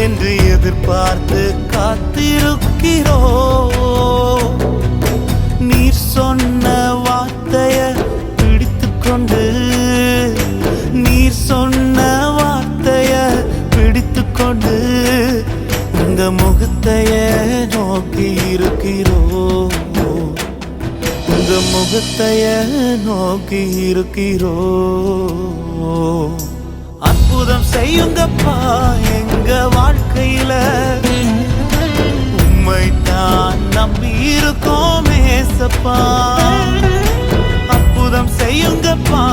என்று எதிர்பார்த்து காத்திருக்கிறோ. நீர் சொன்ன வார்த்தைய பிடித்து கொண்டு, நீர் சொன்ன வார்த்தைய பிடித்து கொண்டு இந்த முகத்தைய நோக்கி இருக்கிறோ. உங்க முகத்தைய நோக்கி இருக்கிறோ. அற்புதம் செய்யுங்கப்பா எங்க வாழ்க்கையில, உம்மை தான் நம்பி இருக்கோம் ஏசப்பா. அற்புதம் செய்யுங்கப்பா